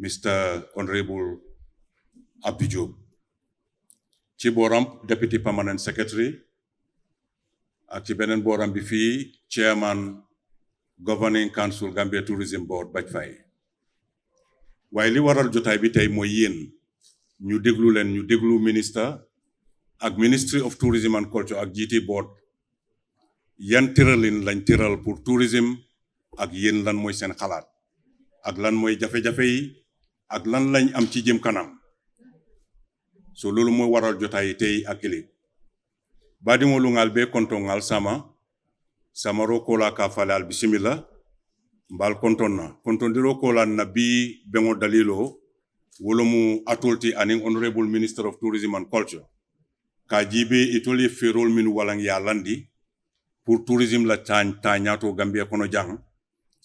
Mr. Honorable Abdou Diop. Ci booram Deputy Permanent Secretary ak ci beneen booram bi fii Chairman Governing Council Gambia Tourism Board Baj Faye waaye li waral jotaay bi tey mooy yéen ñu déglu ministre ak Ministry of Tourism and Culture ak GT Board yan tëralin lañ tëral pour tourisme ak yéen lan mooy seen xalaat ak lan mooy jafe-jafe yi ak lan lañ am ci jëm kanam so loolu mooy waral jotaay tey ak ëllëg baadimo lungal be kontongal samaro kola ka falal bismillah mbal kontondiro kola nabi bengo dalilo wolomu atolti aning Honorable Minister of Tourism and Culture ka jibe itoli ferol min walang yalandi pour tourisme la ta nyato Gambia kono jang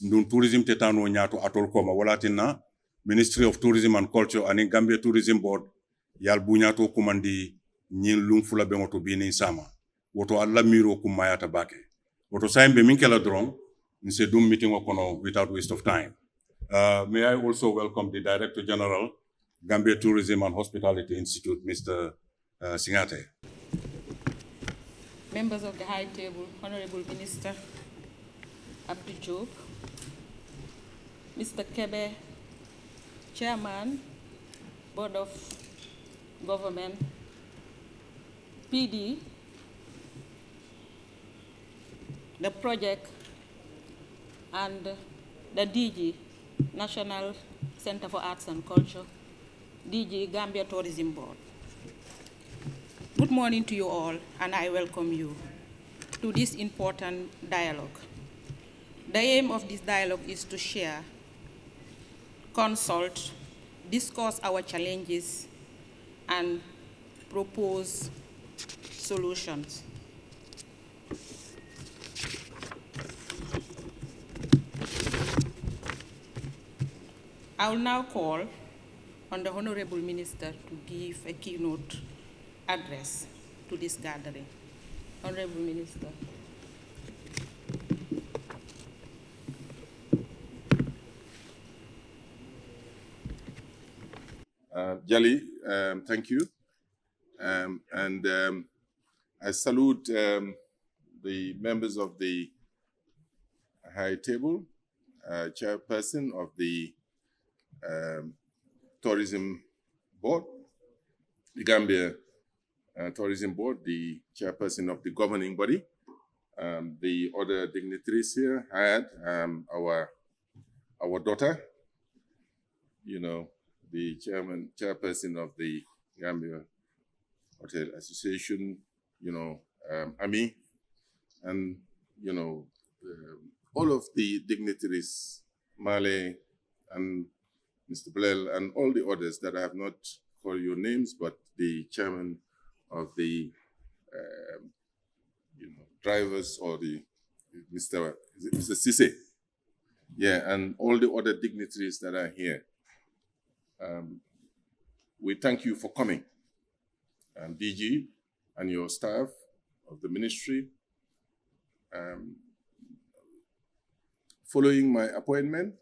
ndun tourisme tetano nyato atol koma walatina Ministry of Tourism and Culture aning Gambia Tourism Board yal bunyato kumandi nyin lum fula bengo to bini sama woto alla miro kumayata bake woto saimbe minkela drong nse dum meeting okono without waste of time. May I also welcome the Director General Gambia Tourism and Hospitality Institute, Mr. Singate. Members of the High Table, Honorable Minister Abdou Diop, Mr. Kebe, Chairman, Board of Government, PD, the project, and the DG, National Center for Arts and Culture, DG Gambia Tourism Board. Good morning to you all, and I welcome you to this important dialogue. The aim of this dialogue is to share, consult, discuss our challenges, and propose solutions. I will now call on the Honorable Minister to give a keynote address to this gathering. Honorable Minister. Jali, thank you. I salute the members of the High Table, Chairperson of the Tourism Board, the Gambia Tourism Board, the Chairperson of the governing body, the other dignitaries here. I had our daughter, the chairperson of the Gambia Hotel Association, Ami, and all of the dignitaries, Male and Mr. Blell, and all the others that I have not called your names, but the chairman of the drivers, or the Mr. Sise, and all the other dignitaries that are here. We thank you for coming, DG and your staff of the ministry. Following my appointment,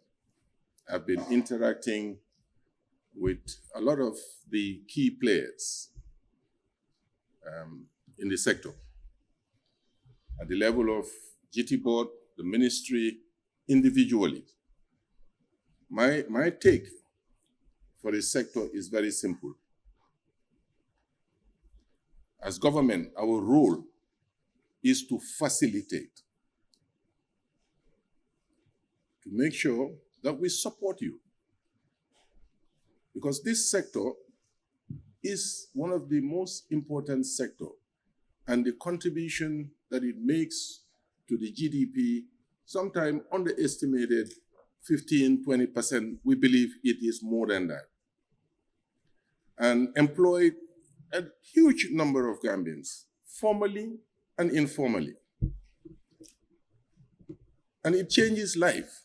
I've been interacting with a lot of the key players in the sector. At the level of GT Board, the ministry, individually. My take for the sector is very simple. As government, our role is to facilitate, to make sure that we support you. Because this sector is one of the most important sectors, and the contribution that it makes to the GDP, sometimes underestimated 15–20%, we believe it is more than that. And employed a huge number of Gambians, formally and informally. And it changes life.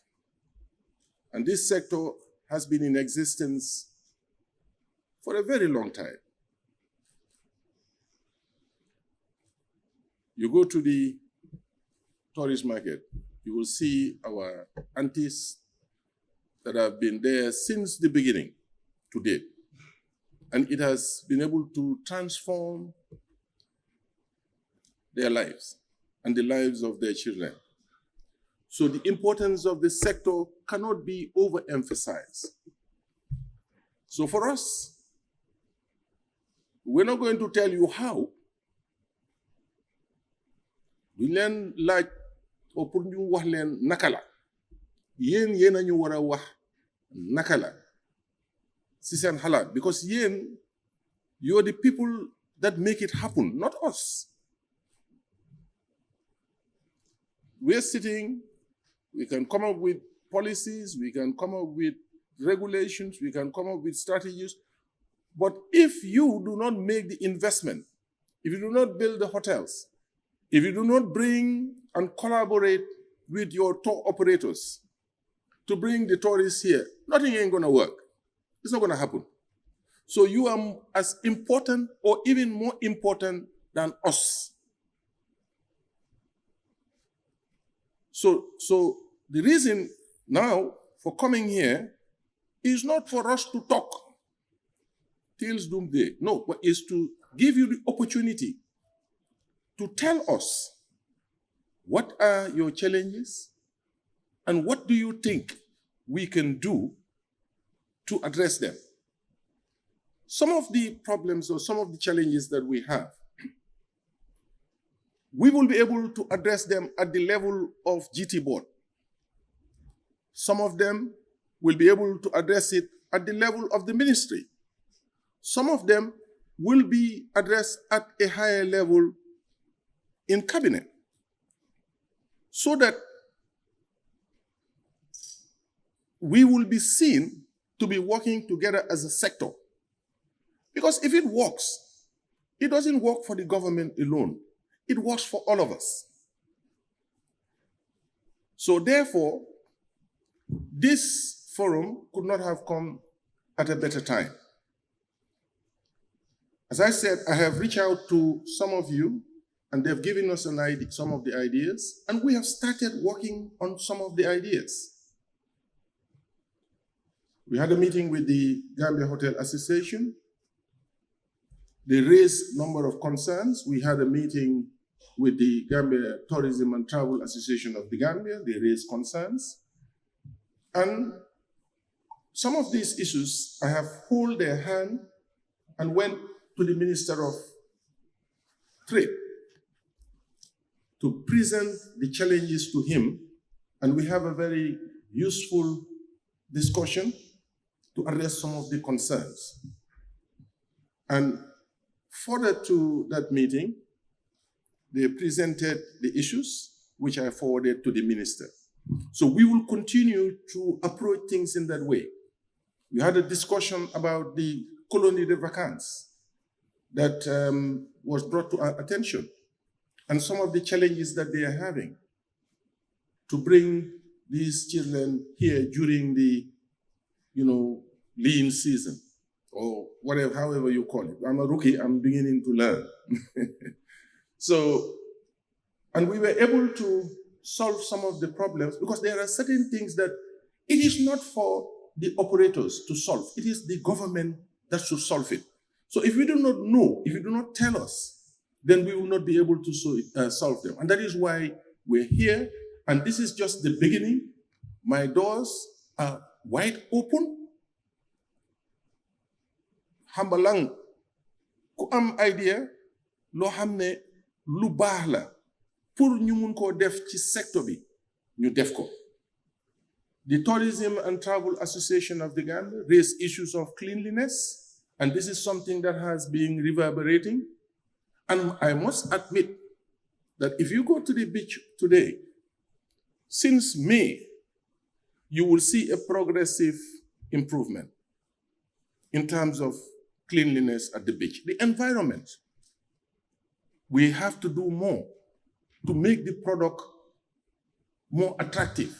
And this sector has been in existence for a very long time. You go to the tourist market, you will see our aunties that have been there since the beginning to date. And it has been able to transform their lives and the lives of their children. So the importance of this sector cannot be overemphasized. So for us, we're not going to tell you how. Duñ leen laaj o pour ñu wax leen naka la. Yéen a ñu war a wax naka la si seen xalaat, because you're the people that make it happen, not us. We're sitting, we can come up with policies, we can come up with regulations, we can come up with strategies. But if you do not make the investment, if you do not build the hotels, if you do not bring and collaborate with your tour operators to bring the tourists here, nothing ain't gonna work. It's not gonna happen. So you are as important or even more important than us. So the reason now for coming here is not for us to talk till doomsday. No, but is to give you the opportunity to tell us what are your challenges and what do you think we can do to address them. Some of the problems or some of the challenges that we have, we will be able to address them at the level of GT board. Some of them will be able to address it at the level of the ministry. Some of them will be addressed at a higher level in cabinet, so that we will be seen to be working together as a sector. Because if it works, it doesn't work for the government alone. It works for all of us. So therefore, this forum could not have come at a better time. As I said, I have reached out to some of you, and they've given us some of the ideas, and we have started working on some of the ideas. We had a meeting with the Gambia Hotel Association. They raised a number of concerns. We had a meeting with the Gambia Tourism and Travel Association of the Gambia. They raised concerns. And some of these issues, I have held their hand and went to the Minister of Trade to present the challenges to him, and we have a very useful discussion to address some of the concerns. And further to that meeting, they presented the issues, which I forwarded to the minister. So we will continue to approach things in that way. We had a discussion about the colonie de vacances that was brought to our attention, and some of the challenges that they are having to bring these children here during the, lean season, or whatever, however you call it. I'm a rookie, I'm beginning to learn. So, and we were able to solve some of the problems, because there are certain things that it is not for the operators to solve, it is the government that should solve it. So if we do not know, if you do not tell us, then we will not be able to solve them. And that is why we're here, and this is just the beginning. My doors are wide open. Hambalang, ku am idea, lo hamne lu baax la pour ñu mun ko def ci sector bi, ñu def ko. The Tourism and Travel Association of the Gambia raised issues of cleanliness, and this is something that has been reverberating. And I must admit that if you go to the beach today, since May, you will see a progressive improvement in terms of cleanliness at the beach. The environment, we have to do more to make the product more attractive.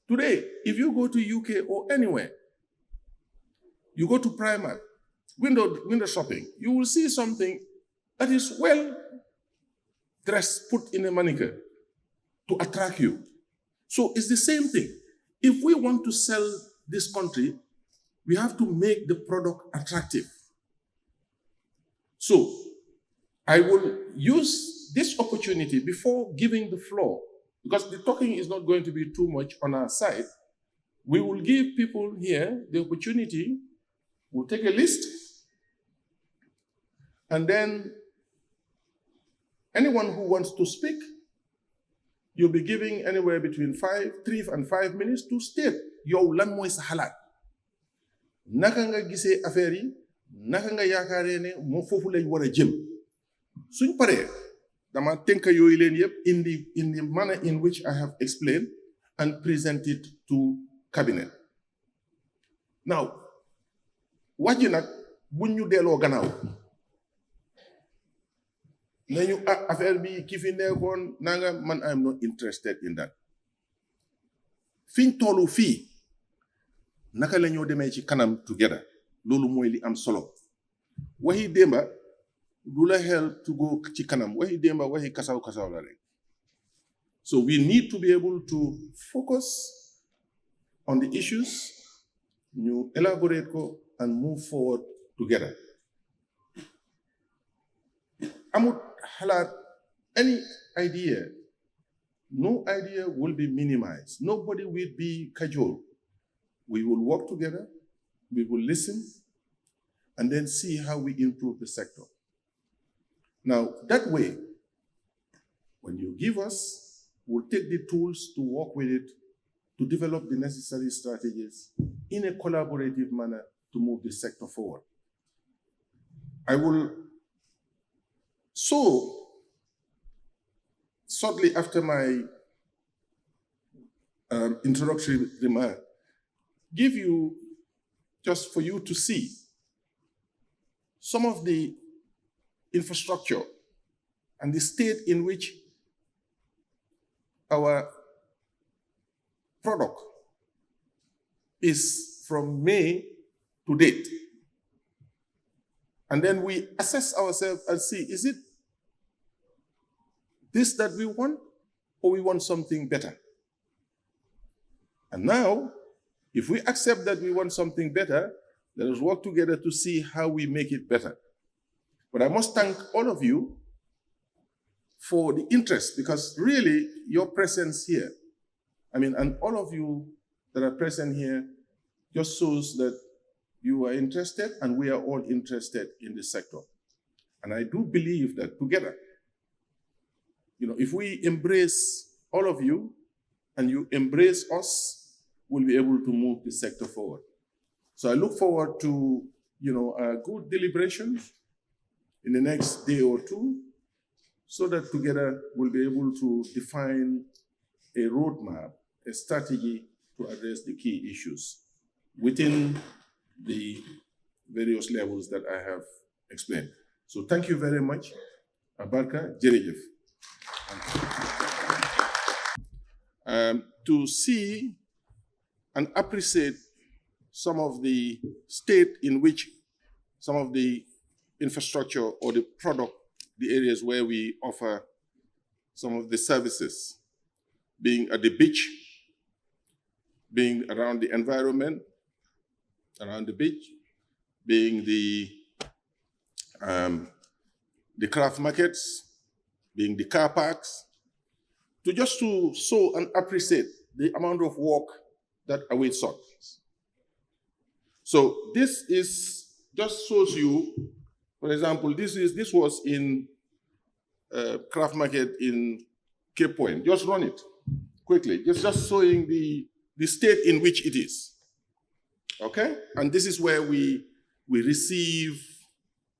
Today, if you go to UK or anywhere, you go to Primark, window shopping, you will see something that is well dressed, put in a mannequin to attract you. So it's the same thing. If we want to sell this country, we have to make the product attractive. So I will use this opportunity before giving the floor, because the talking is not going to be too much on our side. We will give people here the opportunity. We'll take a list, and then anyone who wants to speak, you'll be giving anywhere between 3 and 5 minutes to state yow lan moy sa xalaat naka nga gisee affaire yi, naka nga yaakaaree ne moo foofu lañ war a jëm. Suñ paree dama tënk yooyu leen yëpp in the manner in which I have explained and present it to cabinet. Now, wax ji nag buñ ñu delloo gannaaw nañu affaire bi ki fi nekkoon nanga man I am not interested in that. Fiñ tollu fii naka la ñoo demee ci kanam together, loolu mooy li am solo. Waxi démba du la xel to go ci kanam, waxi démba waxi kasaw kasaw la rek. So we need to be able to focus on the issues, ñu elaborate ko and move forward together. Amut halat any idea, no idea will be minimized. Nobody will be cajoled. We will work together, we will listen, and then see how we improve the sector. Now, that way, when you give us, we'll take the tools to work with it, to develop the necessary strategies in a collaborative manner to move the sector forward. I will shortly after my introductory remark, give you, just for you to see, some of the infrastructure and the state in which our product is from May to date. And then we assess ourselves and see, is it this that we want, or we want something better? And now, if we accept that we want something better, let us work together to see how we make it better. But I must thank all of you for the interest, because really your presence here, and all of you that are present here just shows that you are interested and we are all interested in this sector. And I do believe that together, if we embrace all of you and you embrace us, we'll be able to move the sector forward. So I look forward to, good deliberations in the next day or two, so that together we'll be able to define a roadmap, a strategy to address the key issues within the various levels that I have explained. So thank you very much. Abarka Jerejef. To see and appreciate some of the state in which some of the infrastructure or the product, the areas where we offer some of the services, being at the beach, being around the environment, around the beach, being the craft markets, being the car parks, to show and appreciate the amount of work that awaits us. So this just shows you, for example, this was in craft market in Cape Point. Just run it quickly, just showing the state in which it is. Okay? And this is where we receive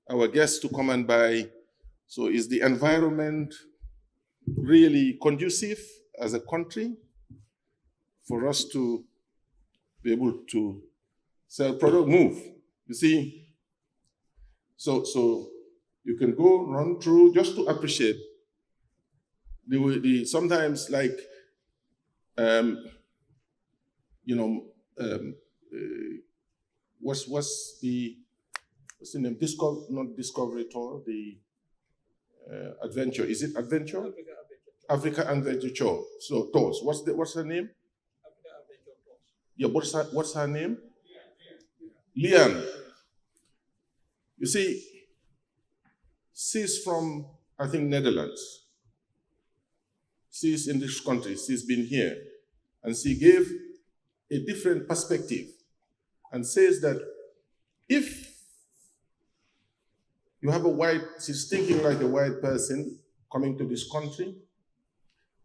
our guests to come and buy. So is the environment really conducive as a country for us to be able to sell product, move? You see? So you can go run through just to appreciate the sometimes like what's the name? Not Discovery Tour, the Adventure. Is it Adventure? Africa Adventure Tour. So tours. What's the name? Yeah, what's her name? Lian. You see, she's from, I think, Netherlands. She's in this country, she's been here. And she gave a different perspective and says that if you have a white, she's thinking like a white person coming to this country,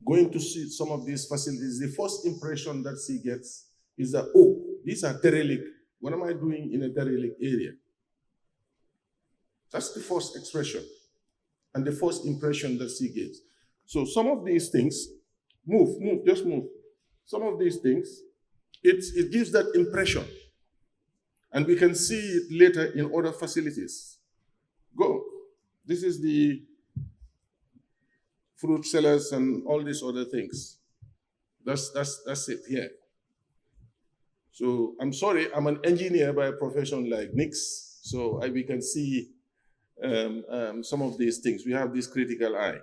going to see some of these facilities, the first impression that she gets is that, oh, these are derelict. What am I doing in a derelict area? That's the first expression and the first impression that she gets. So some of these things, just move. Some of these things, it gives that impression. And we can see it later in other facilities. Go. This is the fruit sellers and all these other things. That's it here. So I'm sorry, I'm an engineer by profession like Nix, so we can see some of these things. We have this critical eye.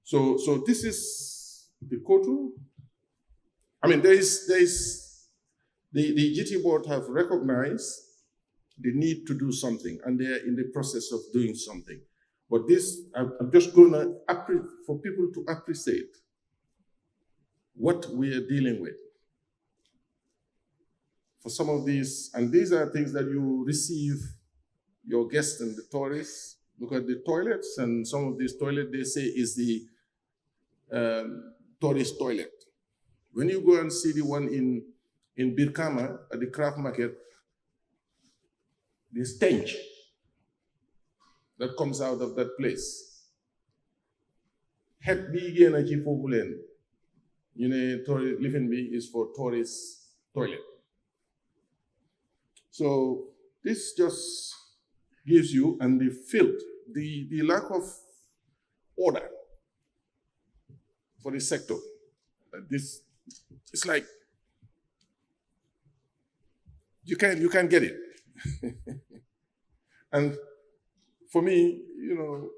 So this is the Kotu. I mean, there is the GT board have recognized the need to do something, and they are in the process of doing something. But this, I'm just going to, for people to appreciate what we are dealing with. For some of these, and these are things that you receive your guests and the tourists. Look at the toilets, and some of these toilets they say is the tourist toilet. When you go and see the one in Birkama at the craft market, the stench that comes out of that place. Het bi gena ci fofu len. You know, living me is for tourist toilet. So this just gives you, and the filth, the lack of order for the sector. This, it's like, you can't get it. And for me, you know,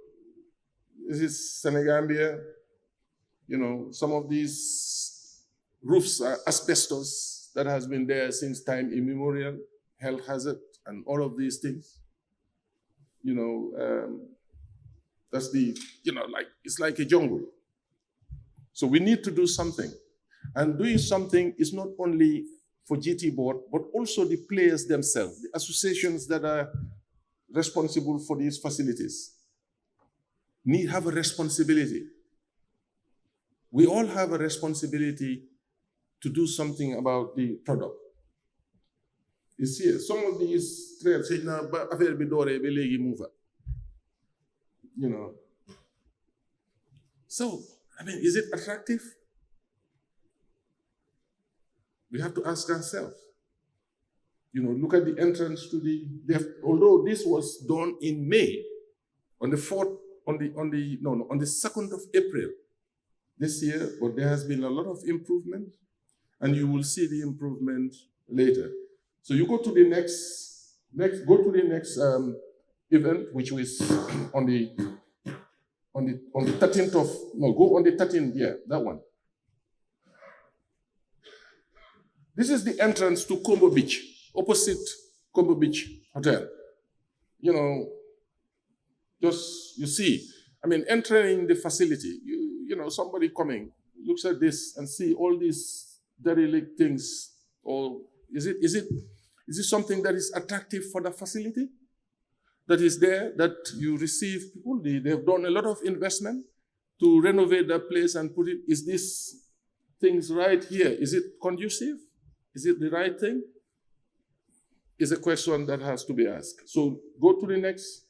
this is Senegambia, you know, some of these roofs are asbestos that has been there since time immemorial, health hazard, and all of these things. You know, that's the, you know, like, it's like a jungle. So we need to do something. And doing something is not only for GT board, but also the players themselves, the associations that are responsible for these facilities have a responsibility. We all have a responsibility to do something about the product. You see, some of these threats, you know. So, I mean, is it attractive? We have to ask ourselves. You know, look at the entrance to although this was done in May, on the 2nd of April this year, but there has been a lot of improvement, and you will see the improvement later. So you go to the next event, which was on the 13th of, no, go on the 13th, yeah, that one. This is the entrance to Combo Beach, opposite Combo Beach Hotel. You know, just, you see, I mean, entering the facility, you know, somebody coming, looks at this and see all these derelict things, or is it something that is attractive for the facility? That is there, that you receive people, they have done a lot of investment to renovate that place and put it, is this things right here, is it conducive? Is it the right thing? Is a question that has to be asked. So go to the next.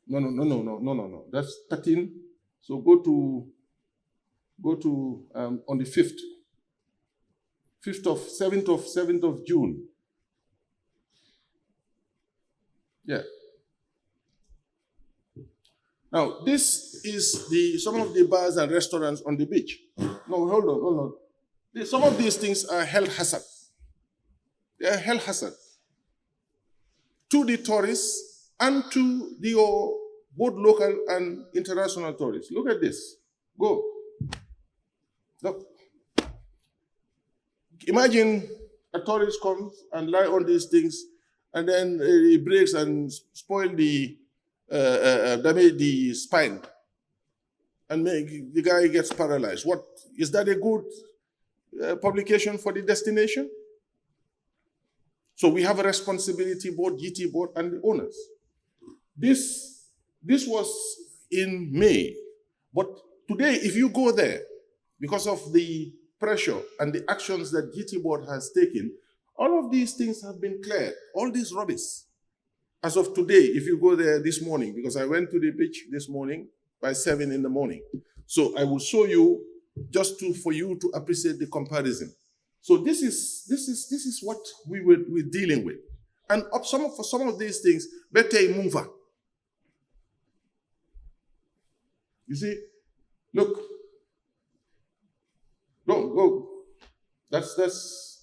No. That's 13. So go to on the 5th. 7th of June. Yeah. Now, this is some of the bars and restaurants on the beach. No, hold on. Some of these things are health hazard. They are health hazard to the tourists and to both local and international tourists. Look at this. Go. Look. Imagine a tourist comes and lie on these things, and then he breaks and spoil damage the spine, and the guy gets paralyzed. What is that a good publication for the destination? So we have a responsibility, both GT board and the owners. This was in May, but today, if you go there, because of the pressure and the actions that GT board has taken, all of these things have been cleared, all this rubbish. As of today, if you go there this morning, because I went to the beach this morning by 7 in the morning. So I will show you just for you to appreciate the comparison. So this is what we're dealing with. And for some of these things, better mover. You see, look, go. That's,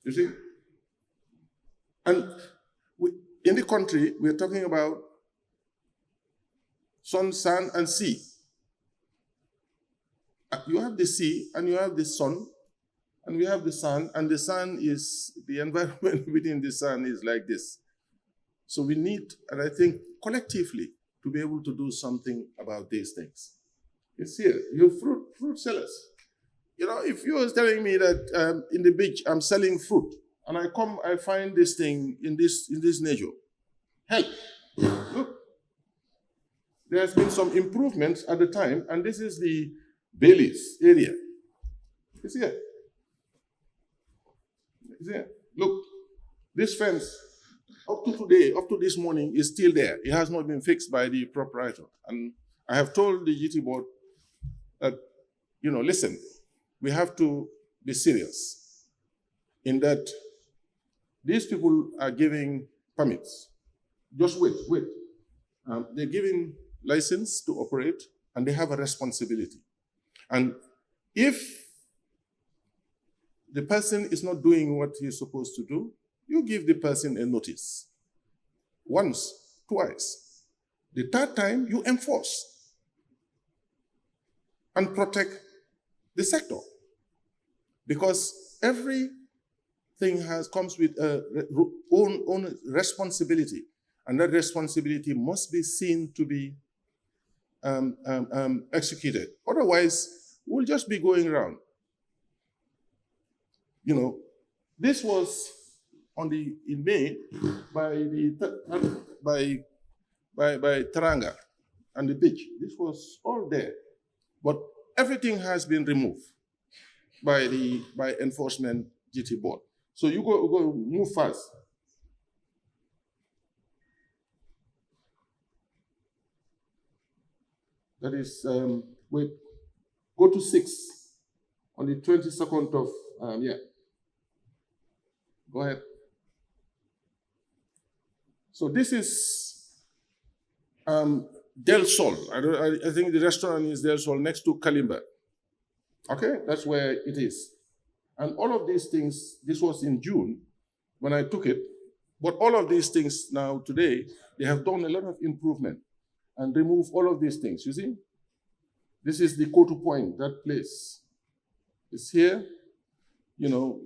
you see? And in the country, we're talking about sun, sand, and sea. You have the sea, and you have the sun, and we have the sun, and the sun is, the environment within the sun is like this. So we need, and I think collectively, to be able to do something about these things. It's here, your fruit sellers. You know, if you was telling me that in the beach I'm selling fruit, and I find this thing in this nature. Hey, look, there has been some improvements at the time, and this is the Bailey's area. It's here. It's here. Look, this fence up to today, up to this morning, is still there. It has not been fixed by the proprietor. And I have told the GT board that, you know, listen, we have to be serious in that these people are giving permits. Just wait. They're giving license to operate, and they have a responsibility. And if the person is not doing what he's supposed to do, you give the person a notice. Once, twice. The third time, you enforce and protect the sector. Because everything comes with own responsibility. And that responsibility must be seen to be executed. Otherwise, we'll just be going around. You know, this was in May by Teranga and the beach. This was all there, but everything has been removed by enforcement GT board. So you go move fast. That is, wait, go to 6 on the 22nd of, yeah. Go ahead. So this is Del Sol. I think the restaurant is Del Sol next to Kalimba. Okay, that's where it is. And all of these things, this was in June when I took it, but all of these things now today, they have done a lot of improvement and removed all of these things, you see? This is the Kotu Point, that place. It's here, you know,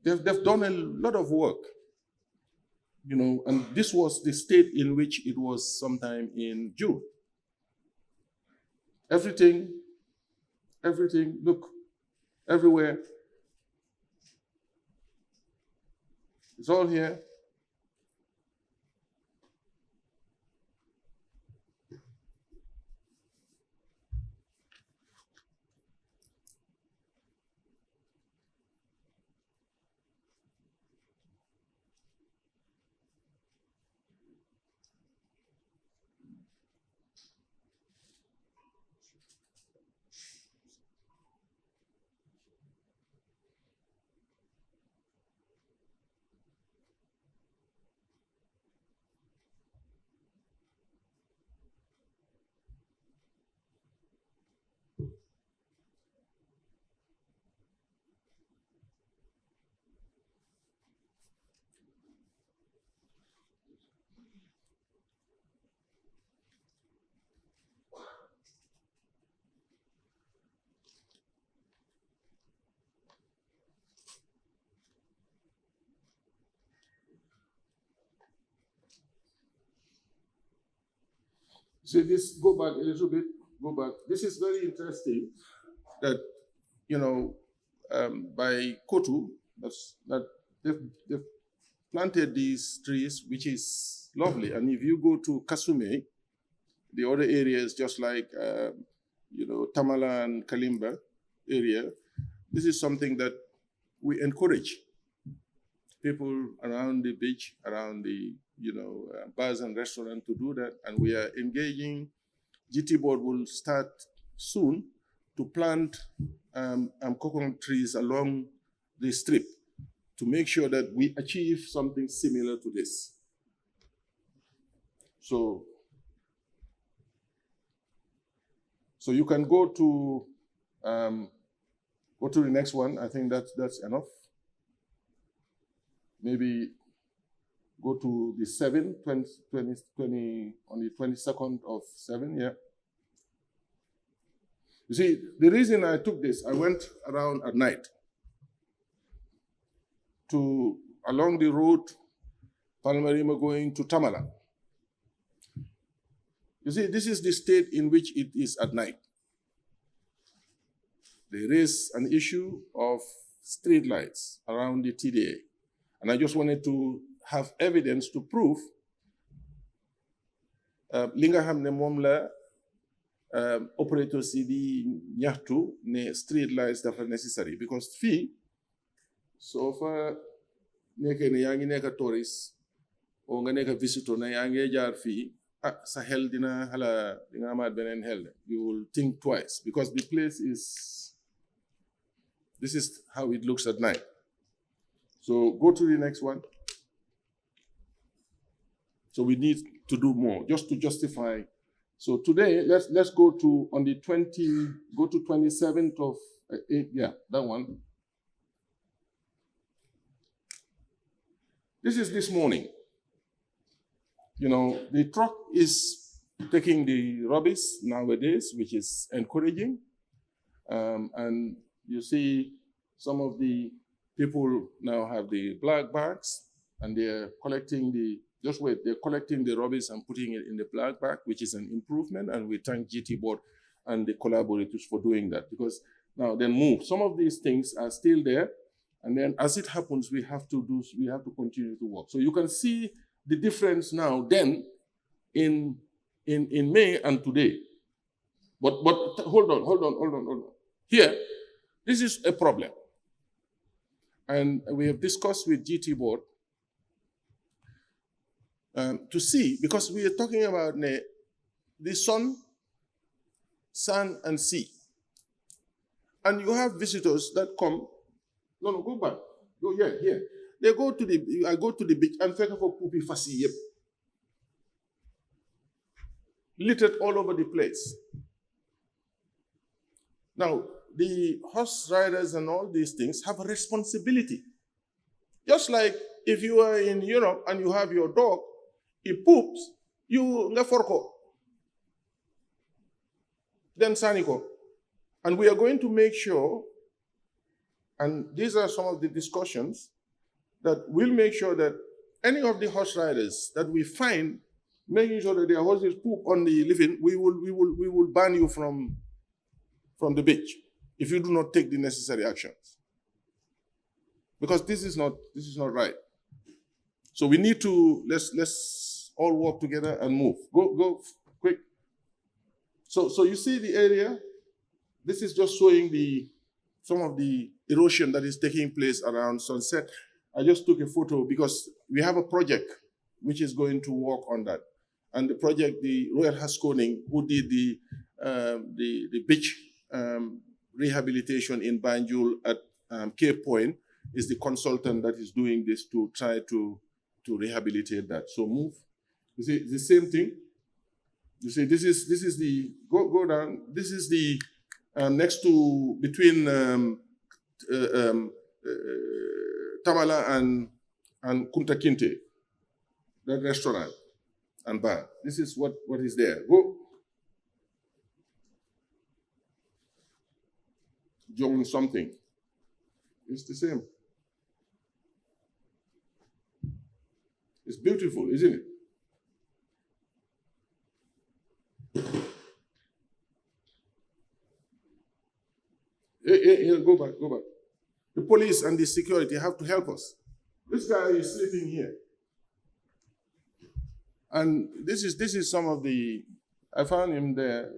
they've done a lot of work, you know, and this was the state in which it was sometime in June. Everything, look, everywhere. It's all here. See this, go back a little bit, go back. This is very interesting that, by Kotu, that they've planted these trees, which is lovely. And if you go to Kasume, the other areas, just like, Tamala and Kalimba area, this is something that we encourage people around the beach, around the, bars and restaurants to do that. And we are engaging. GT board will start soon to plant coconut trees along the strip to make sure that we achieve something similar to this. So you can go to the next one. I think that's enough. Maybe go to the 20, on the 22nd of 7, yeah. You see, the reason I took this, I went around at night along the road, Palmarima going to Tamala. You see, this is the state in which it is at night. There is an issue of street lights around the TDA. And I just wanted to have evidence to prove li nga xam ne moom la operators yi di ñaxtu ne street lights dafa necessary, because fii soo fa nekkee ne yaa ngi nekk tourist o nga nekk visitor ne yaa ngi jaar fii sa xel dina xala di nga amaat beneen xel. You will think twice, because the place this is how it looks at night. So go to the next one. So we need to do more just to justify. So today, let's go to on the 27th of 8, yeah, that one. This is this morning. The truck is taking the rubbish nowadays, which is encouraging. And you see some of the people now have the black bags, and they're collecting they're collecting the rubbish and putting it in the black bag, which is an improvement, and we thank GT board and the collaborators for doing that, because now then move. Some of these things are still there, and then as it happens, we have to continue to work. So you can see the difference now then in May and today. But hold on. Here, this is a problem. And we have discussed with GT board to see, because we are talking about the sun, and sea. And you have visitors that come, no, go back. Go here. I go to the beach and fake for poopy fasi. Littered all over the place. Now, the horse riders and all these things have a responsibility. Just like if you are in Europe and you have your dog, it poops, you ngaforko, then saniko. And we are going to make sure, and these are some of the discussions, that we'll make sure that any of the horse riders that we find making sure that their horses poop on the living, we will ban you from the beach if you do not take the necessary actions. Because this is not right. So we need to let's all work together and move. Go quick. So you see the area. This is just showing some of the erosion that is taking place around Sunset. I just took a photo because we have a project which is going to work on that. And the project, the Royal Haskoning, who did the beach rehabilitation in Banjul at Cape Point, is the consultant that is doing this to try to rehabilitate that. So move. You see the same thing. You see this is the go down. This is the next to between Tamala and Kunta Kinte, that restaurant and bar. This is what is there. Go. Join something. It's the same. It's beautiful, isn't it? Go back, go back. The police and the security have to help us. This guy is sleeping here. And this is some of the, I found him there.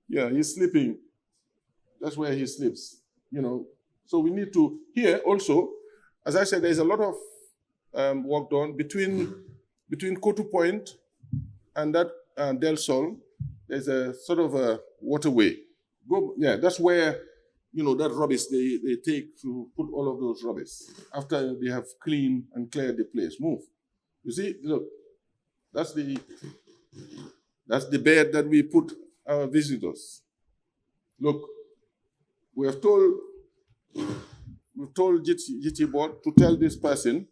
Yeah, he's sleeping. That's where he sleeps, you know. So we need to, here also, as I said, there's a lot of work done between Kotu Point and that Del Sol. There's a sort of a waterway. Yeah, that's where, you know, that rubbish they take to put all of those rubbish after they have cleaned and cleared the place. Move. You see, look, that's the bed that we put our visitors. Look, we've told GT board to tell this person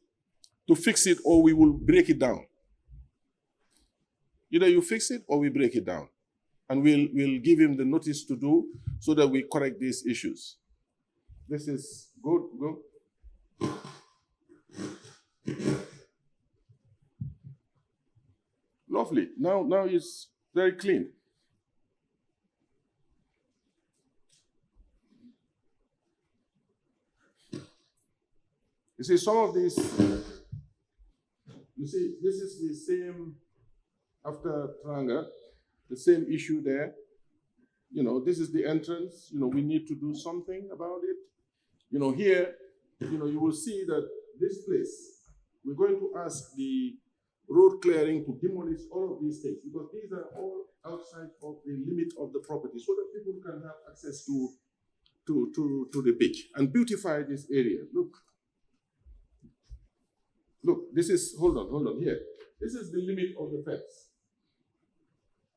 to fix it or we will break it down. Either you fix it or we break it down. And we'll give him the notice to do so that we correct these issues. This is good, go. Lovely. Now it's very clean. You see, some of these, you see, this is the same after Tranga, the same issue there. You know, this is the entrance. You know, we need to do something about it. You know, here, you know, you will see that this place, we're going to ask the road clearing to demolish all of these things because these are all outside of the limit of the property so that people can have access to the beach and beautify this area. Look, this is, hold on, here. This is the limit of the fence.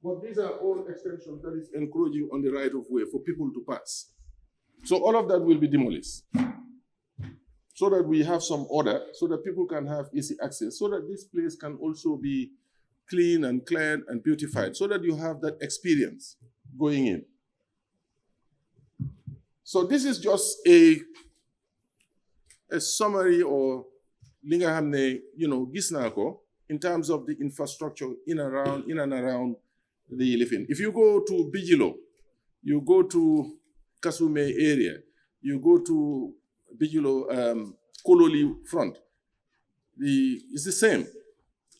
But these are all extensions that is encroaching on the right of way for people to pass. So all of that will be demolished so that we have some order, so that people can have easy access, so that this place can also be clean and cleared and beautified, so that you have that experience going in. So this is just a summary or linga hamne, you know, gisnako in terms of the infrastructure in and around the elephant. If you go to Bijilo, you go to Kasume area, you go to Bijilo Kololi front, it's the same.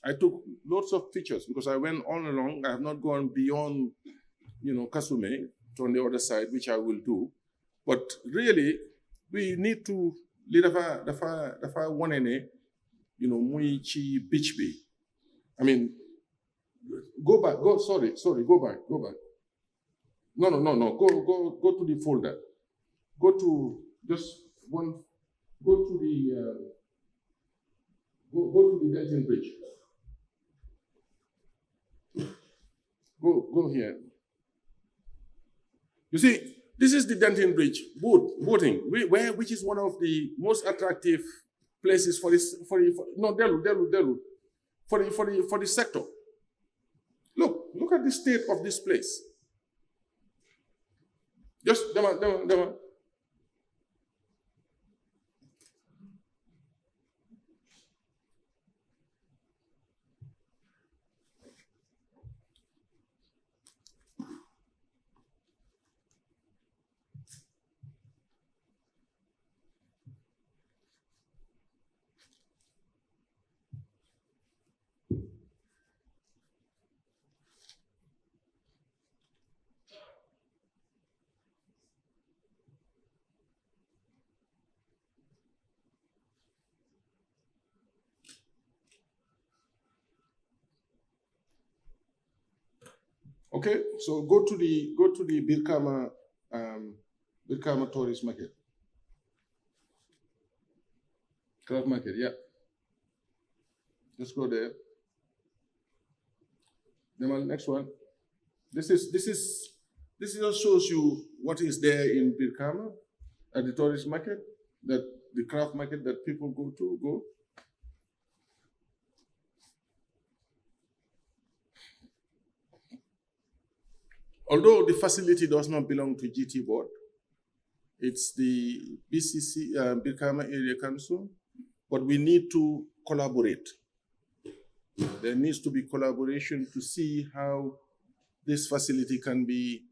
I took lots of pictures because I went all along. I have not gone beyond, you know, Kasume to on the other side, which I will do. But really, we need to dafa wanene, you know, muichi beach be. I mean, go back, go back. No, go to the folder. Go to just one, go to the Denton Bridge. Go here. You see, this is the Denton Bridge, boating, which is one of the most attractive places for the sector. Look at the state of this place. Just dema. Okay, so go to the Birkama tourist market. Craft market, yeah. Just go there. Then next one. This just shows you what is there in Birkama at the tourist market, that the craft market that people go. Although the facility does not belong to GT board, it's the BCC, Birkama Area Council, but we need to collaborate. There needs to be collaboration to see how this facility can be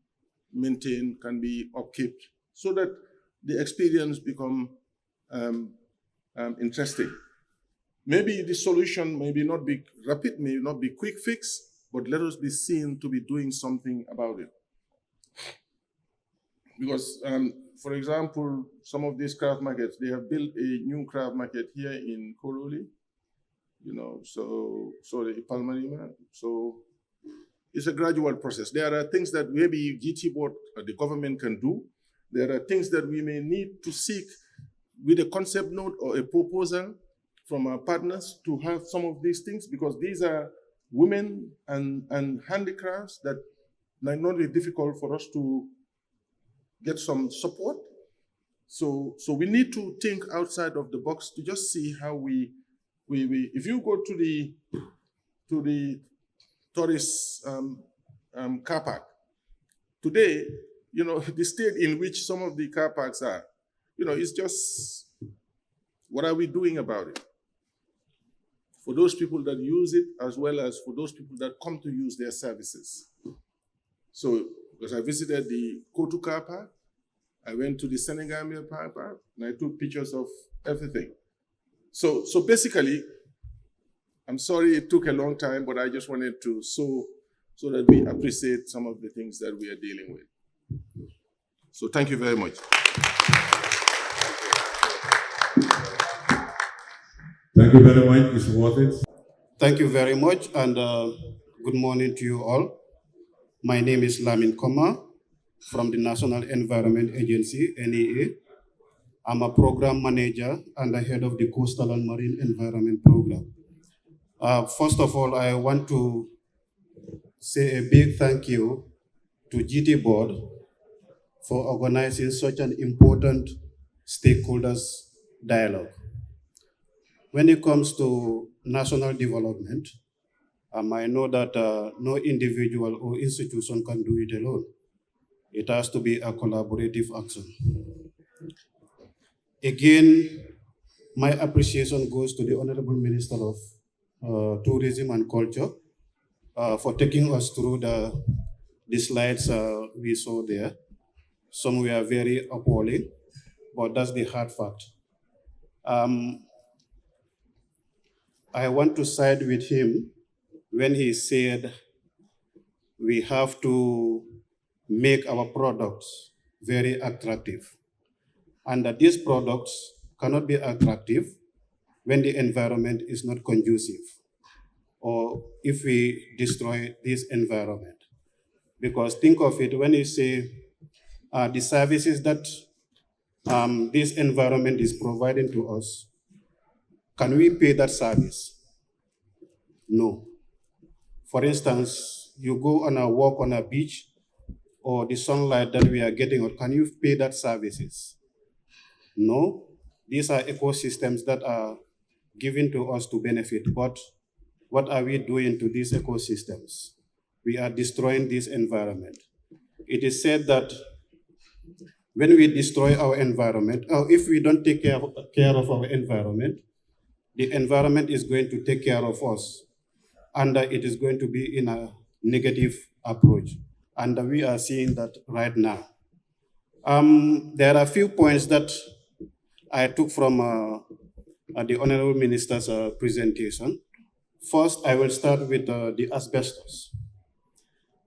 maintained, can be upkept, so that the experience become interesting. Maybe the solution may not be rapid, may not be quick fix, but let us be seen to be doing something about it. Because, for example, some of these craft markets, they have built a new craft market here in Kololi, so the Palmarima. So it's a gradual process. There are things that maybe GT board or the government can do. There are things that we may need to seek with a concept note or a proposal from our partners to have some of these things, because these are women and handicrafts that might not be difficult for us to get some support. So we need to think outside of the box to just see how we if you go to the tourist car park today, the state in which some of the car parks are, it's just, what are we doing about it? For those people that use it, as well as for those people that come to use their services. So, because I visited the Kotu car park, I went to the Senegambia car park, and I took pictures of everything. So basically, I'm sorry it took a long time, but I just wanted to so that we appreciate some of the things that we are dealing with. So thank you very much. Thank you very much. It's worth it. Thank you very much, and good morning to you all. My name is Lamin Koma from the National Environment Agency, NEA. I'm a program manager and the head of the Coastal and Marine Environment Program. First of all, I want to say a big thank you to GT Board for organizing such an important stakeholders dialogue. When it comes to national development, I know that no individual or institution can do it alone. It has to be a collaborative action. Again, my appreciation goes to the Honorable Minister of Tourism and Culture for taking us through the slides we saw there. Some were very appalling, but that's the hard fact. I want to side with him when he said we have to make our products very attractive, and that these products cannot be attractive when the environment is not conducive, or if we destroy this environment. Because think of it, when you say the services that this environment is providing to us, can we pay that service? No. For instance, you go on a walk on a beach, or the sunlight that we are getting, or can you pay that services? No. These are ecosystems that are given to us to benefit, but what are we doing to these ecosystems? We are destroying this environment. It is said that when we destroy our environment, or if we don't take care of our environment, the environment is going to take care of us, and it is going to be in a negative approach. And we are seeing that right now. There are a few points that I took from the Honorable Minister's presentation. First, I will start with the asbestos.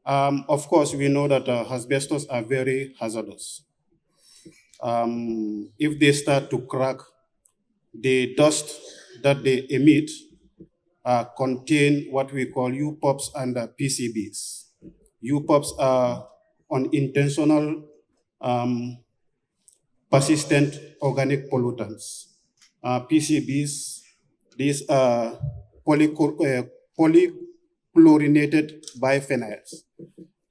Of course, we know that asbestos are very hazardous. If they start to crack, the dust that they emit contain what we call UPOPs and PCBs. UPOPs are unintentional persistent organic pollutants. PCBs, these are polychlorinated biphenyls.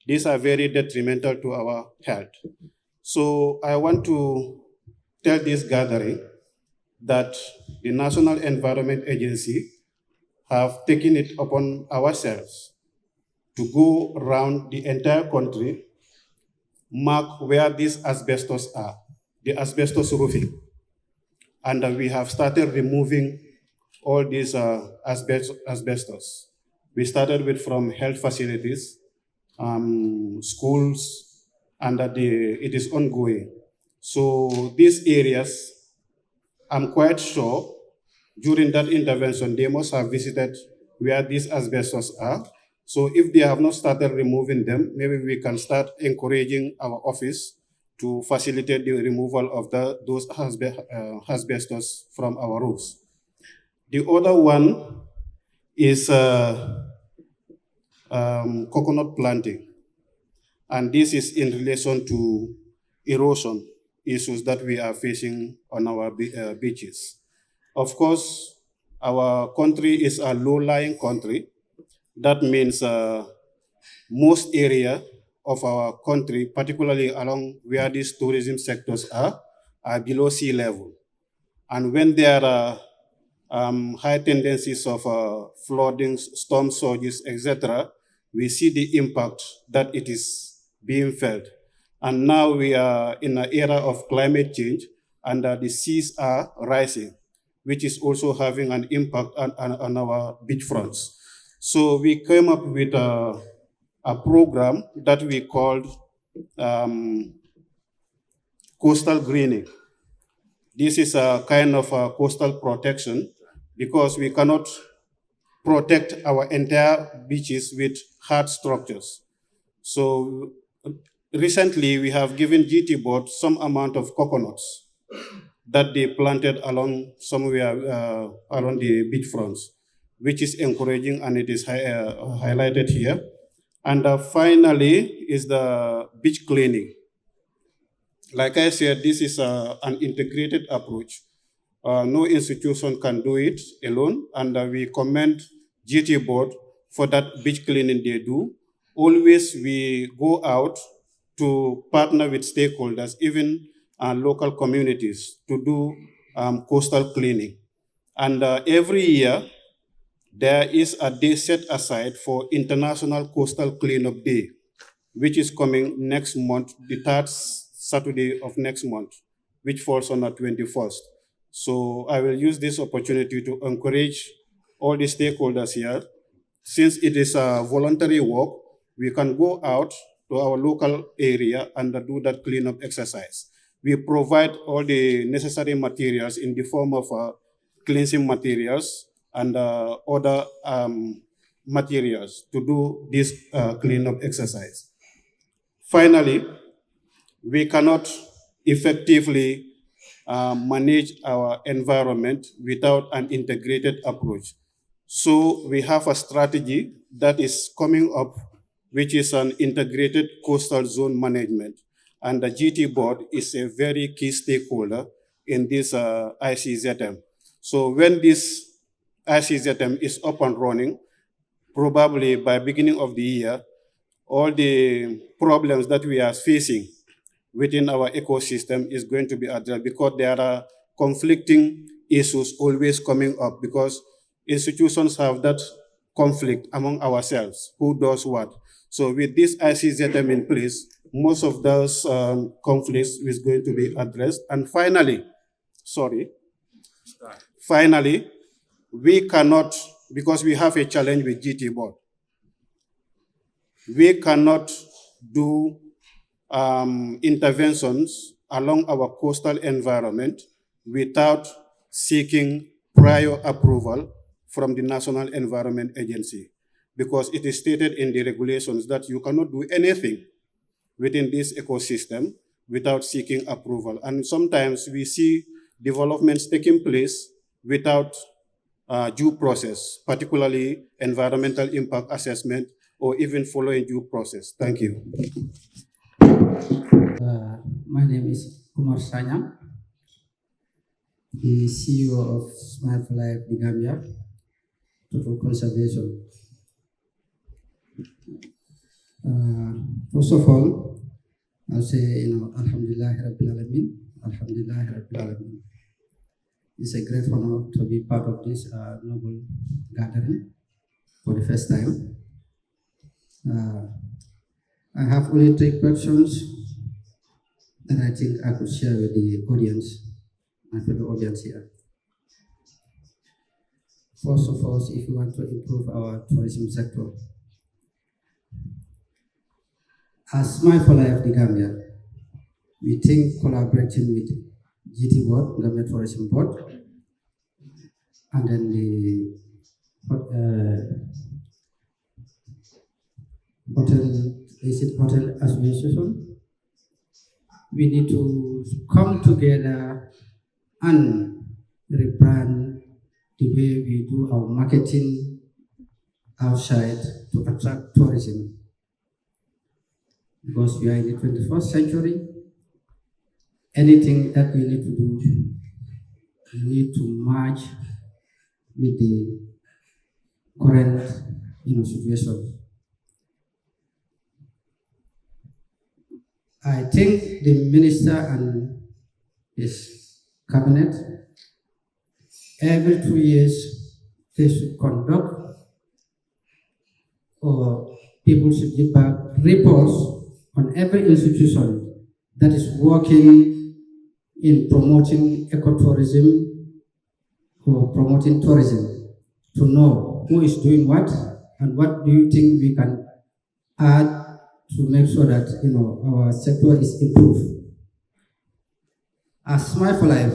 These are very detrimental to our health. So I want to tell this gathering that the National Environment Agency have taken it upon ourselves to go around the entire country, mark where these asbestos are, the asbestos roofing. And we have started removing all these asbestos. We started with from health facilities, schools, and that it is ongoing. So these areas, I'm quite sure during that intervention, they must have visited where these asbestos are. So if they have not started removing them, maybe we can start encouraging our office to facilitate the removal of those asbestos from our roofs. The other one is coconut planting. And this is in relation to erosion issues that we are facing on our beaches. Of course, our country is a low-lying country. That means most area of our country, particularly along where these tourism sectors are below sea level. And when there are high tendencies of flooding, storm surges, etc., we see the impact that it is being felt. And now we are in an era of climate change, and the seas are rising, which is also having an impact on our beachfronts. So we came up with a program that we called coastal greening. This is a kind of coastal protection because we cannot protect our entire beaches with hard structures. So recently we have given GT Board some amount of coconuts that they planted along somewhere along the beachfronts, which is encouraging, and it is highlighted here. And finally is the beach cleaning. Like I said, this is an integrated approach. No institution can do it alone, and we commend GT Board for that beach cleaning they do. Always we go out to partner with stakeholders, even local communities, to do coastal cleaning. And every year, there is a day set aside for International Coastal Cleanup Day, which is coming next month, the third Saturday of next month, which falls on the 21st. So I will use this opportunity to encourage all the stakeholders here. Since it is a voluntary work, we can go out to our local area and do that cleanup exercise. We provide all the necessary materials in the form of cleansing materials and other materials to do this cleanup exercise. Finally, we cannot effectively manage our environment without an integrated approach. So we have a strategy that is coming up, which is an integrated coastal zone management. And the GT Board is a very key stakeholder in this ICZM. So when this ICZM is up and running, probably by beginning of the year, all the problems that we are facing within our ecosystem is going to be addressed, because there are conflicting issues always coming up, because institutions have that conflict among ourselves, who does what. So with this ICZM in place, most of those conflicts is going to be addressed. And finally, we cannot, because we have a challenge with GT Board, we cannot do interventions along our coastal environment without seeking prior approval from the National Environment Agency, because it is stated in the regulations that you cannot do anything within this ecosystem without seeking approval. And sometimes we see developments taking place without due process, particularly environmental impact assessment, or even following due process. Thank you. My name is Kumar Sanyang, the CEO of Smile for Life, the Gambia, Total Conservation. First of all, I'll say, Alhamdulillah Rabbil Alameen, Alhamdulillah Rabbil Alameen. It's a great honor to be part of this noble gathering for the first time. I have only 3 questions that I think I could share with the audience and for the audience here. First of all, if we want to improve our tourism sector, As Smile for Life, the Gambia, we think collaborating with GT Board, Gambia Tourism Board, and then the Hotel Association, we need to come together and rebrand the way we do our marketing outside to attract tourism. Because we are in the 21st century, anything that we need to do, we need to match with the current situation. I think the minister and his cabinet, every 2 years, they should conduct, or people should give back reports on every institution that is working in promoting ecotourism or promoting tourism, to know who is doing what and what do you think we can add to make sure that our sector is improved. As Smile for Life,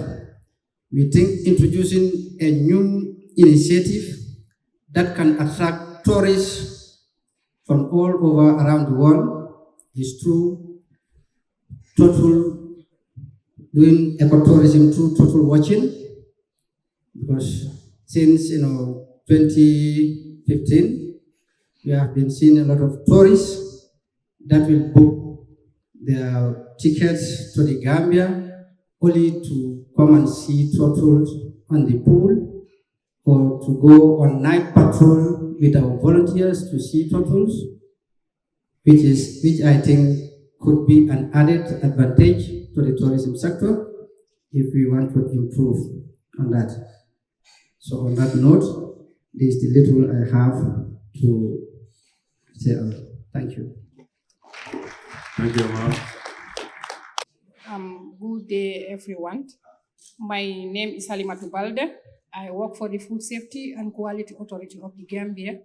we think introducing a new initiative that can attract tourists from all over around the world is through doing ecotourism through total watching, because since 2015 we have been seeing a lot of tourists that will book their tickets to the Gambia only to come and see turtles on the pool, or to go on night patrol with our volunteers to see turtles, which I think could be an added advantage to the tourism sector if we want to improve on that. So on that note, this is the little I have to say. Thank you. Thank you, ma'am. Good day, everyone. My name is Halimatu Balde. I work for the Food Safety and Quality Authority of the Gambia.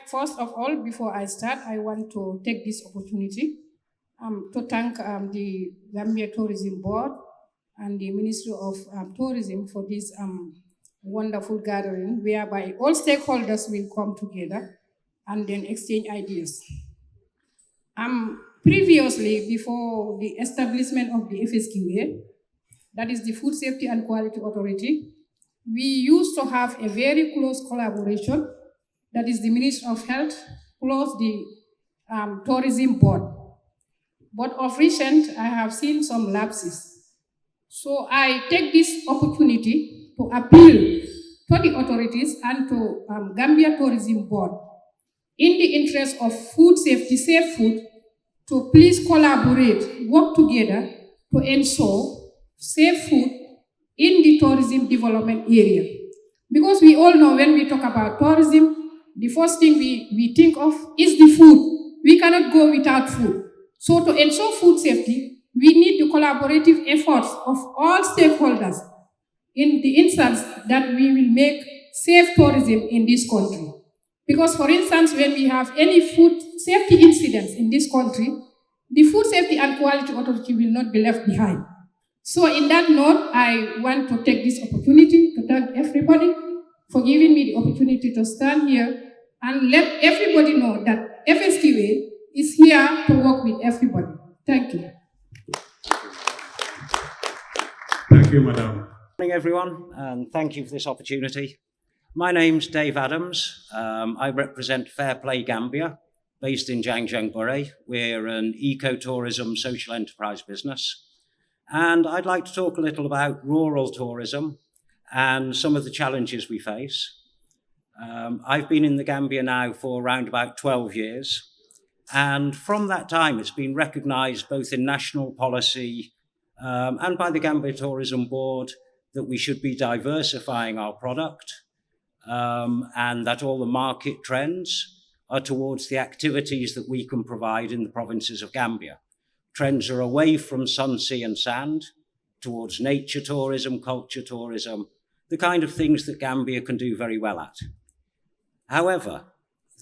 First of all, before I start, I want to take this opportunity to thank the Gambia Tourism Board and the Ministry of Tourism for this wonderful gathering, whereby all stakeholders will come together and then exchange ideas. Previously, before the establishment of the FSQA, that is the Food Safety and Quality Authority, we used to have a very close collaboration, that is the Ministry of Health plus the Tourism Board. But of recent, I have seen some lapses. So I take this opportunity to appeal to the authorities and to Gambia Tourism Board, in the interest of food safety, safe food, to please collaborate, work together to ensure safe food in the tourism development area. Because we all know when we talk about tourism, the first thing we think of is the food. We cannot go without food. So to ensure food safety, we need the collaborative efforts of all stakeholders in the instance that we will make safe tourism in this country. Because, for instance, when we have any food safety incidents in this country, the Food Safety and Quality Authority will not be left behind. So in that note, I want to take this opportunity to thank everybody for giving me the opportunity to stand here and let everybody know that FSQA is here to work with everybody. Thank you. Thank you, madam. Good morning, everyone, and thank you for this opportunity. My name's Dave Adams. I represent Fair Play Gambia, based in Zhangjiang, We're an ecotourism social enterprise business. And I'd like to talk a little about rural tourism and some of the challenges we face. I've been in the Gambia now for around about 12 years. And from that time, it's been recognised both in national policy and by the Gambia Tourism Board that we should be diversifying our product and that all the market trends are towards the activities that we can provide in the provinces of Gambia. Trends are away from sun, sea and sand towards nature tourism, culture tourism, the kind of things that Gambia can do very well at. However,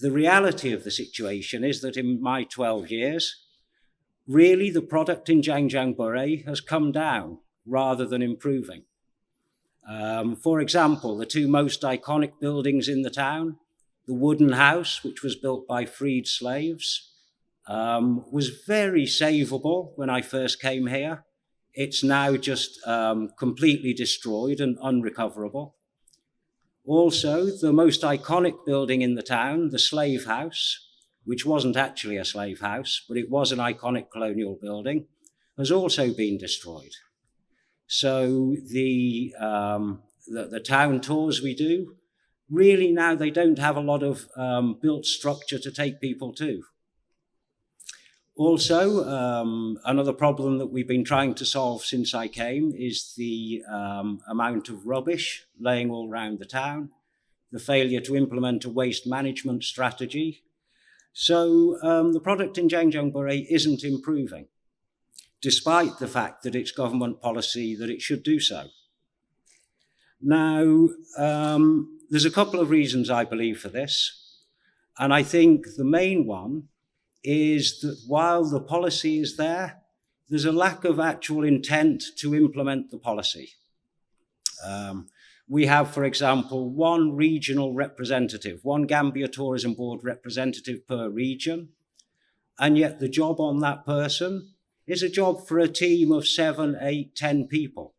The reality of the situation is that in my 12 years, really the product in Zhangjiang Borei has come down rather than improving. For example, the two most iconic buildings in the town, the wooden house, which was built by freed slaves, was very savable when I first came here. It's now just completely destroyed and unrecoverable. Also, the most iconic building in the town, the slave house, which wasn't actually a slave house, but it was an iconic colonial building, has also been destroyed. So the town tours we do, really now they don't have a lot of built structure to take people to. Also, another problem that we've been trying to solve since I came is the amount of rubbish laying all around the town, the failure to implement a waste management strategy. So the product in Zhangjiang Borei isn't improving, despite the fact that it's government policy that it should do so. Now, there's a couple of reasons I believe for this, and I think the main one is that while the policy is there, there's a lack of actual intent to implement the policy. We have, for example, one regional representative, one Gambia Tourism Board representative per region, and yet the job on that person is a job for a team of 7, 8, 10 people.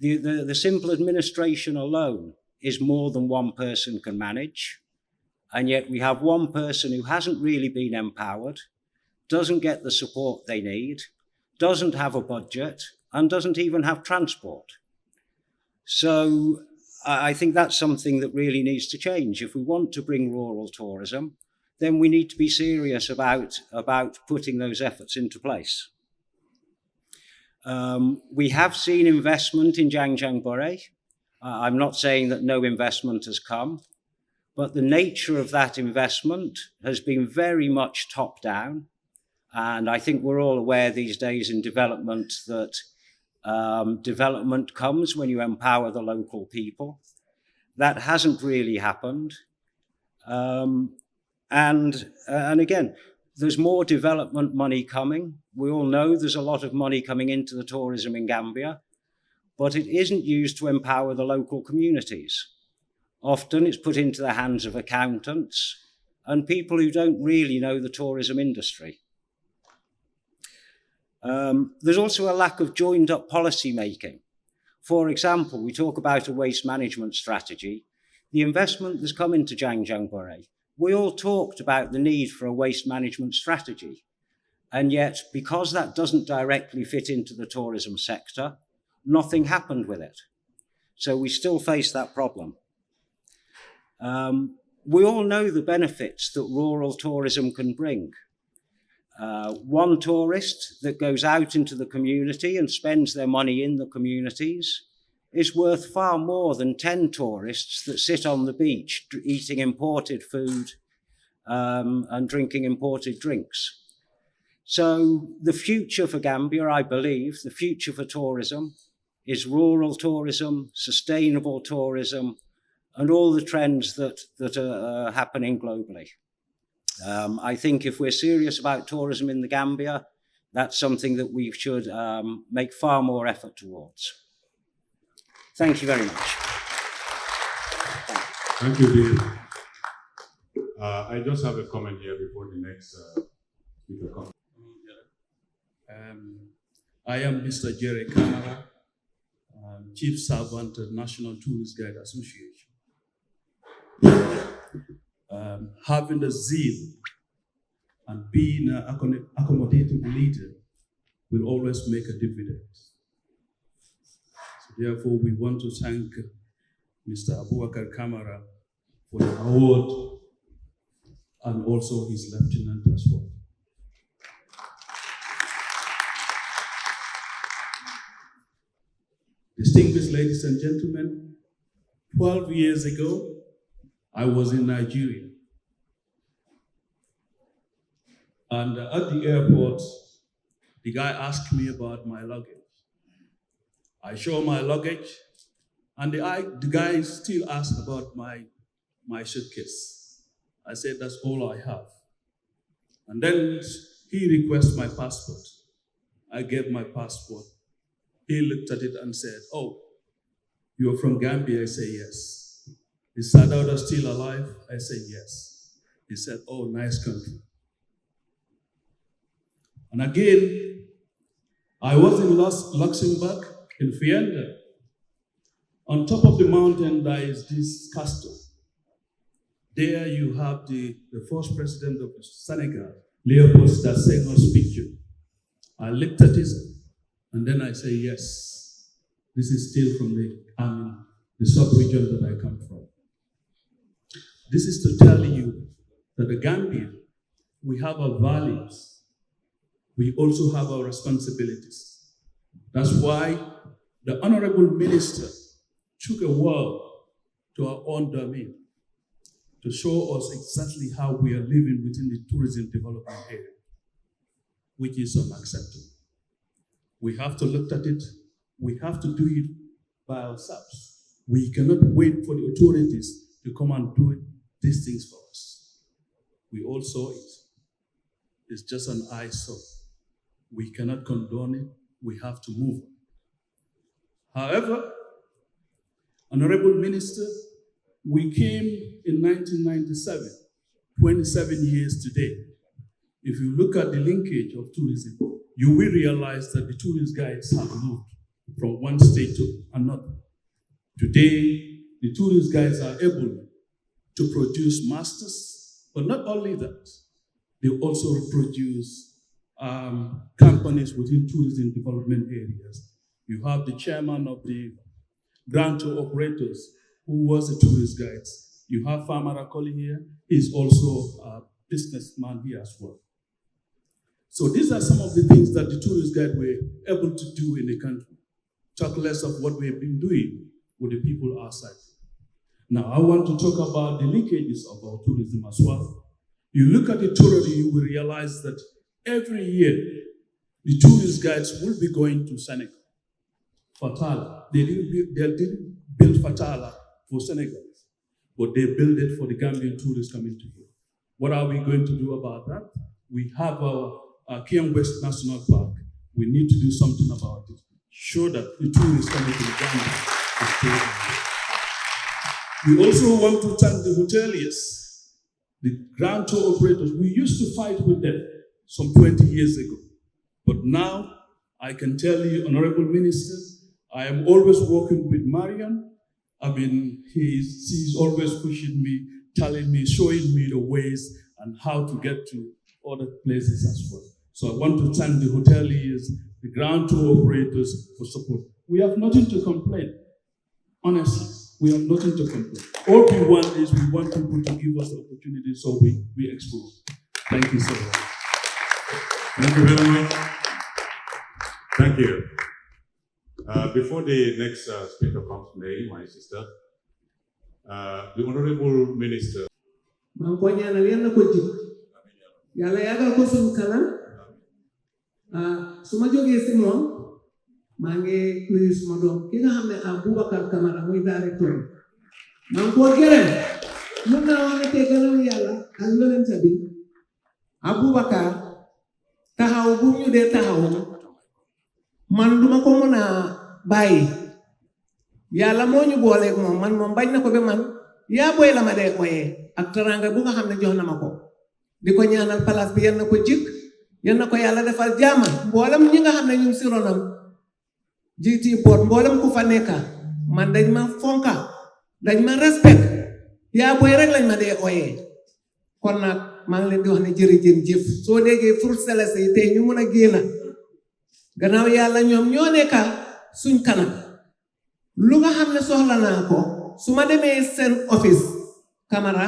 The simple administration alone is more than one person can manage. And yet we have one person who hasn't really been empowered, doesn't get the support they need, doesn't have a budget, and doesn't even have transport. So I think that's something that really needs to change. If we want to bring rural tourism, then we need to be serious about putting those efforts into place. We have seen investment in Zhangjiang Borei. I'm not saying that no investment has come, but the nature of that investment has been very much top-down. And I think we're all aware these days in development that development comes when you empower the local people. That hasn't really happened. And again, there's more development money coming. We all know there's a lot of money coming into the tourism in Gambia, but it isn't used to empower the local communities. Often it's put into the hands of accountants and people who don't really know the tourism industry. There's also a lack of joined up policy making. For example, we talk about a waste management strategy. The investment that's come into Zhangjiang Borei, we all talked about the need for a waste management strategy. And yet, because that doesn't directly fit into the tourism sector, nothing happened with it. So we still face that problem. We all know the benefits that rural tourism can bring. One tourist that goes out into the community and spends their money in the communities is worth far more than 10 tourists that sit on the beach eating imported food and drinking imported drinks. So the future for Gambia, I believe, the future for tourism is rural tourism, sustainable tourism, and all the trends that are happening globally. I think if we're serious about tourism in the Gambia, that's something that we should make far more effort towards. Thank you very much. Thank you, David. I just have a comment here before the next speaker comes. I am Mr. Jerry Kamara, Chief Servant at National Tourist Guide Association. Having the zeal and being an accommodating leader will always make a difference. So therefore, we want to thank Mr. Abubakar Kamara for the award and also his lieutenant as well. Distinguished ladies and gentlemen, 12 years ago, I was in Nigeria. And at the airport, the guy asked me about my luggage. I show my luggage, and the guy still asked about my suitcase. I said, that's all I have. And then he requested my passport. I gave my passport. He looked at it and said, oh, you're from Gambia? I say, yes. He said, "Are you still alive?" I said, yes. He said, oh, nice country. And again, I was in Luxembourg, in Fienda. On top of the mountain, there is this castle. There you have the first president of Senegal, Leopold Sédar Senghor's picture. I looked at it, and then I say, yes, this is still from the sub-region that I come from. This is to tell you that the Gambia, we have our values. We also have our responsibilities. That's why the Honorable Minister took a while to our own domain to show us exactly how we are living within the tourism development area, which is unacceptable. We have to look at it. We have to do it by ourselves. We cannot wait for the authorities to come and do these things for us. We all saw it. It's just an eyesore. We cannot condone it. We have to move on. However, Honorable Minister, we came in 1997, 27 years today. If you look at the linkage of tourism, you will realize that the tourist guides have moved from one state to another. Today, the tourist guides are able to produce masters, but not only that, they also produce companies within tourism development areas. You have the chairman of the Grand Tour Operators, who was a tourist guide. You have Farmer Akoli here. He's also a businessman here as well. So these are some of the things that the tourist guide were able to do in the country. Talk less of what we've been doing with the people outside. Now, I want to talk about the linkages of our tourism as well. You look at the tourism, you will realize that every year, the tourist guides will be going to Senegal, Fatala. They didn't build Fatala for Senegals, but they built it for the Gambian tourists coming to here. What are we going to do about that? We have our Kiang West National Park. We need to do something about it. Show that the tourists coming to the Gambia is staying. We also want to thank the hoteliers, the Grand Tour Operators. We used to fight with them some 20 years ago. But now, I can tell you, Honorable Minister, I am always working with Marian. I mean, she's always pushing me, telling me, showing me the ways and how to get to other places as well. So I want to thank the hoteliers, the Grand Tour Operators for support. We have nothing to complain. Honestly, we have nothing to complain. All we want is we want people to give us the opportunity so we explore. Thank you so much. Thank you very much. Thank you. Before the next speaker comes, May, my sister, the Honorable Minister. Yàlla yàggal ko suñu kanam su ma jógee si moom maa ngi nuyu suma doom ki nga xam ne Aboubacar Camara muy directeur maa ngi koo gërëm mun naa wax ne tey gannaaw yàlla ak yonent bi Aboubacar taxaw bu ñu dee taxaw man duma ko mën a bàyyi yàlla moo ñu booleeg moom man moom bañ na ko ba man yaa booy la ma dee ooyee ak teranga bu nga xam ne jox na ma ko di ko ñaanal place bi yal na ko jik yal na ko yàlla defal jaama mboolem ñi nga xam ne ñu ngi si ronam GT Port mboolem ku fa nekka man dañ ma fonka dañ ma respect yaa booy rek lañ ma dee ooyee kon nag maa ngi leen di wax ne jërëjëf soo déggee Fruit Sellers yi tey ñu mun a génn gannaaw yàlla ñoom ñoo nekka suñ kanam lu nga xam ne soxla naa ko su ma demee seen office Camara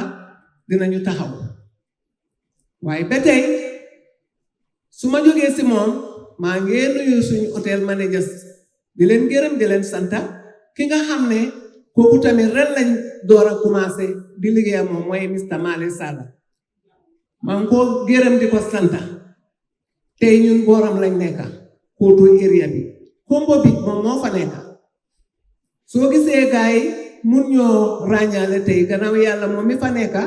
dinañu taxaw waaye ba tey su ma jógee si moom maa ngi nuyu suñu hôtel managers di leen gërëm di leen santa ki nga xam ne kooku tamit ren lañ door a commencé di liggéey moom mooy Mr. Male Sala maa ngi ko gërëm di ko santa tey ñun booram lañ nekka kootu area bi kombo bi moom moo fa nekka soo gisee gaay mun ñoo ràññaale tey gannaaw yàlla moom mi fa nekka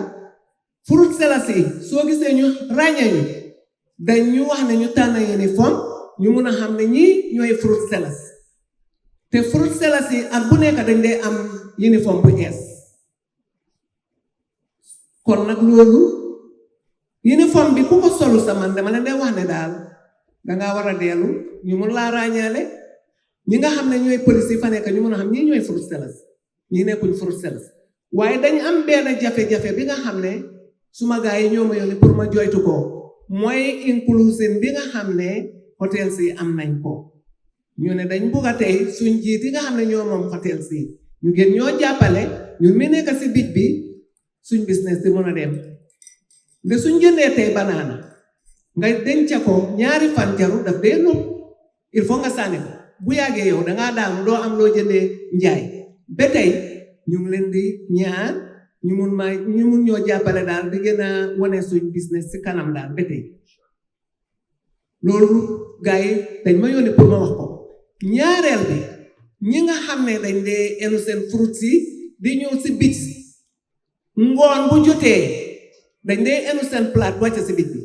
fruit sellers yi soo gisee ñu ràññee ñu dañ ñu wax ne ñu tànn uniforme ñu mun a xam ne ñii ñooy fruit sellers te fruit sellers yi ak bu nekk dañ dee am uniforme bu ees kon nag loolu uniforme bi ku ko solu sa man dama leen dee wax ne daal dangaa war a dellu ñu mun laa ràññaale ñi nga xam ne ñooy police yi fa nekk ñu mun a xam ñii ñooy fruit sellers ñii nekkuñ fruit sellers waaye dañ am benn jafe-jafe bi nga xam ne suma gaa yi ñoo ma yónni pour ma joytu ko mooy inclusion bi nga xam ne hôtel si am nañ ko ñu ne dañ bugg a tey suñ jiit yi nga xam ne ñoo moom hôtel si ñu gën ñoo jàppale ñun mi nekk si bij bi suñ business di mën a dem nde suñ jëndee tey banaana nga denca ko ñaari fan jaru daf dee nopp il faut nga sànni ko bu yàggee yow dangaa daanu doo am loo jëndee njaay ba tey ñu ngi leen di ñaan ñu mun ñoo jàppale daal di gën a wane suñ business si kanam daal ba tey loolu gars yi dañ ma yónni pour ma wax ko ñaareel bi ñi nga xam ne dañ dee enu seen fruit si di ñëw si bij si ngoon bu jotee dañ dee enu seen plate wàcc si bij bi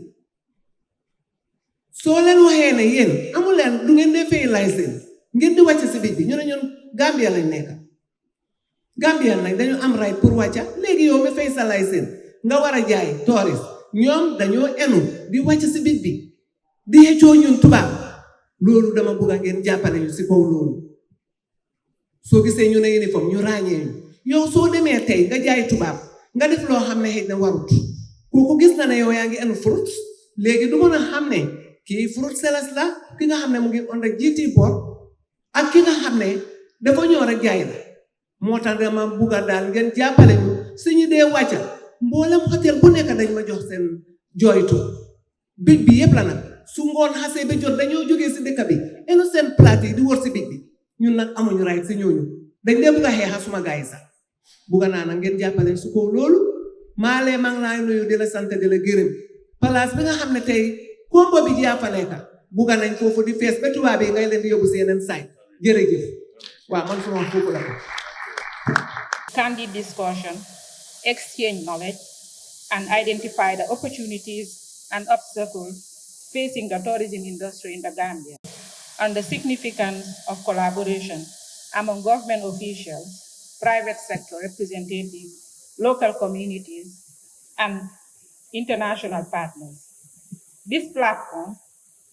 soo leen waxee ne yéen amu leen du ngeen dee fay licence ngeen di wàcc si bij bi ñu ne ñun Gambia lañ nekk Gambien nag dañu am right pour wàcca léegi yow mi fay sa licence nga war a jaay touriste ñoom dañoo enu di wàcc si bij bi di xëccoo ñun tubaab loolu dama bëgg a ngeen jàppale ñu si kaw loolu soo gisee ñu ne uniforme ñu ràññee ñu yow soo demee tey nga jaay tubaab nga def loo xam ne xëy na warut kooku gis na ne yow yaa ngi enu fruit léegi du mën a xam ne kii fruit sellers la ki nga xam ne mu ngi on the GT board ak ki nga xam ne dafa ñëw rek jaay la moo tax dama bugga daal ngeen jàppale ñu suñu dee wàcca mboolem hôtel bu nekk dañ ma jox seen jooytu bij bi yépp la nag su ngoon xasee ba jot dañoo jógee si dëkk bi enu seen plate yi di wër si bij bi ñun nag amuñu right si ñooñu dañ dee bugg a xeexa suma gaay yi sax bugga naa nag ngeen jàppale su ko loolu maalee maa ngi laa nuyu di la sant di la gërëm place bi nga xam ne tey kombo bi jaa fa nekk bugga nañ foofu di fees ba tubaab yi ngay leen di yóbbu si yeneen saay jërëjëf waaw man suma wax foofu la ko candid discussion, exchange knowledge, and identify the opportunities and obstacles facing the tourism industry in the Gambia, and the significance of collaboration among government officials, private sector representatives, local communities, and international partners. This platform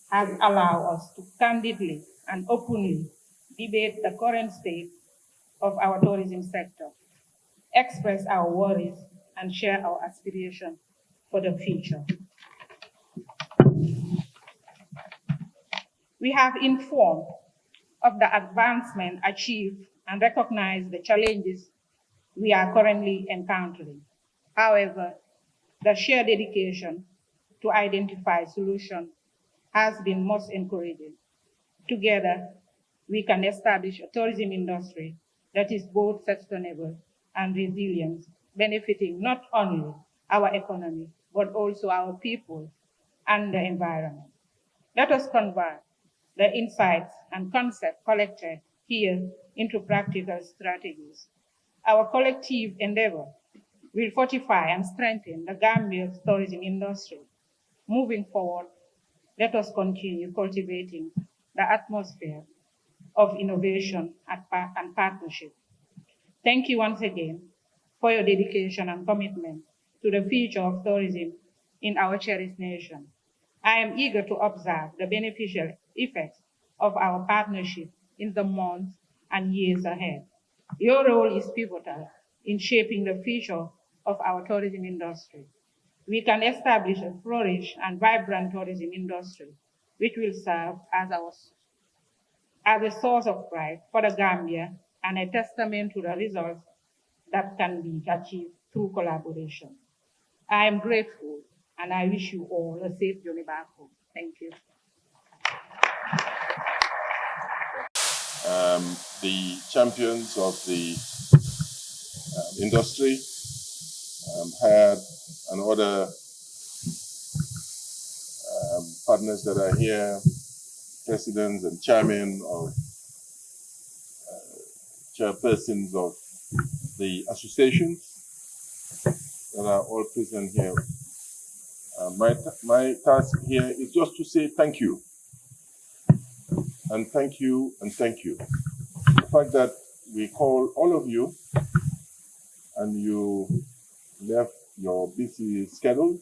has allowed us to candidly and openly debate the current state of our tourism sector, express our worries, and share our aspirations for the future. We have informed of the advancement achieved and recognized the challenges we are currently encountering. However, the shared dedication to identify solutions has been most encouraging. Together, we can establish a tourism industry that is both sustainable and resilient, benefiting not only our economy, but also our people and the environment. Let us convert the insights and concepts collected here into practical strategies. Our collective endeavor will fortify and strengthen the Gambia's tourism industry. Moving forward, let us continue cultivating the atmosphere of innovation and partnership. Thank you once again for your dedication and commitment to the future of tourism in our cherished nation. I am eager to observe the beneficial effects of our partnership in the months and years ahead. Your role is pivotal in shaping the future of our tourism industry. We can establish a flourish and vibrant tourism industry, which will serve as a source of pride for the Gambia and a testament to the results that can be achieved through collaboration. I am grateful and I wish you all a safe journey back home. Thank you. The champions of the industry had and other partners that are here, presidents and chairmen of chairpersons of the associations, that are all present here. My task here is just to say thank you. And thank you, and thank you. The fact that we call all of you and you left your busy schedule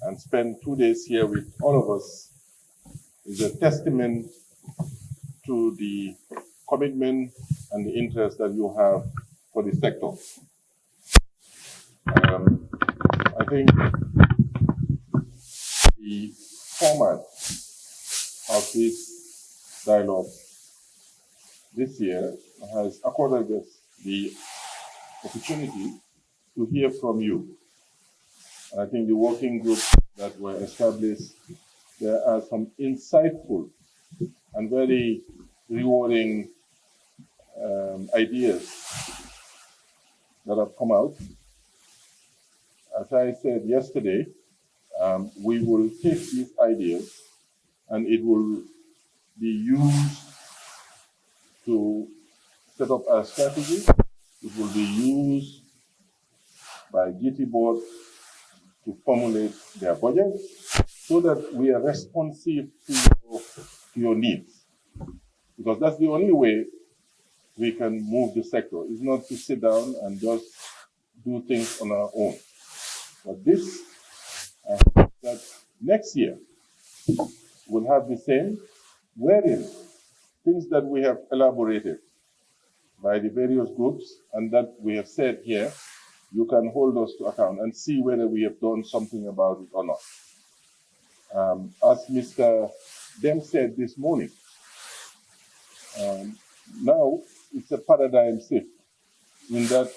and spent 2 days here with all of us is a testament to the commitment and the interest that you have for the sector. I think the format of this dialogue this year has accorded us the opportunity to hear from you. And I think the working groups that were established, there are some insightful and very rewarding ideas that have come out. As I said yesterday, we will take these ideas and it will be used to set up our strategy. It will be used by GT board to formulate their budget so that we are responsive to your needs. Because that's the only way we can move the sector. It's not to sit down and just do things on our own. But this, I hope that next year we'll have the same, wherein things that we have elaborated by the various groups and that we have said here, you can hold us to account and see whether we have done something about it or not. As Mr. Dem said this morning, now it's a paradigm shift in that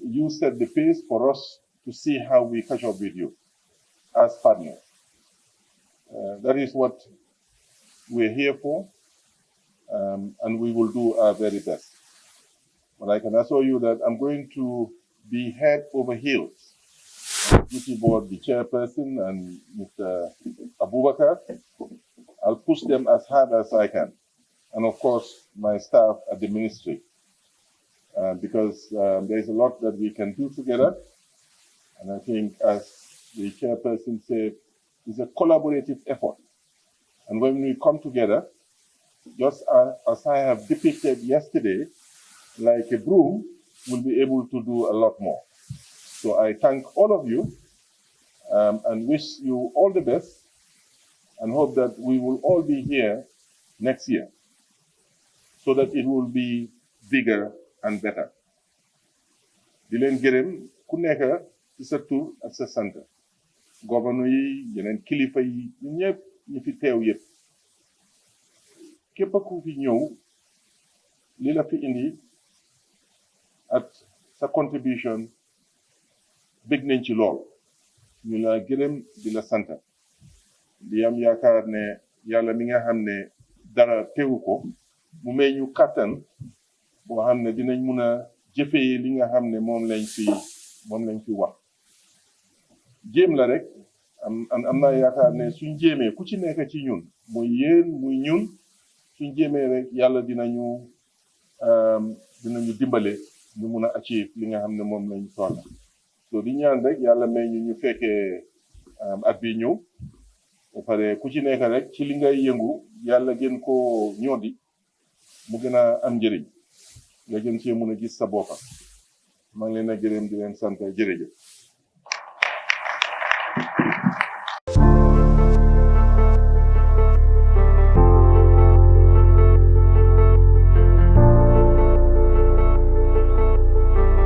you set the pace for us to see how we catch up with you as partners. That is what we're here for, and we will do our very best. But I can assure you that I'm going to be head over heels. Duty board, the chairperson, and Mr. Abubakar. I'll push them as hard as I can. And of course, my staff at the ministry. Because there's a lot that we can do together. And I think, as the chairperson said, it's a collaborative effort. And when we come together, just as I have depicted yesterday, like a broom, we'll be able to do a lot more. So I thank all of you and wish you all the best and hope that we will all be here next year so that it will be bigger and better. Di leen gërëm ku nekk ci sa tur ak sa sant gouverneur yi yeneen kilifa yi ñëpp ñi fi teew yëpp képp ku fi ñëw li la fi indi at sa contribution bég nañ ci lool ñu la gërëm di la sant di am yaakaar ne yàlla mi nga xam ne dara teewu ko mu may ñu kàttan boo xam ne dinañ mun a jëfee li nga xam ne moom lañ fi wax jéem la rek am naa yaakaar ne suñ jéemee ku ci nekk ci ñun muy yéen muy ñun suñ jéemee rek yàlla dinañu dimbale ñu mun a achieve li nga xam ne moom lañ soxla so di ñaan rek yàlla may ñu fekkee at bi ñëw ba pare ku ci nekk rek ci li ngay yëngu yàlla gën koo ñoodi mu gën a am njëriñ nga gën cee mun a gis sa boppa maa ngi leen a gërëm di leen sant jërëjëf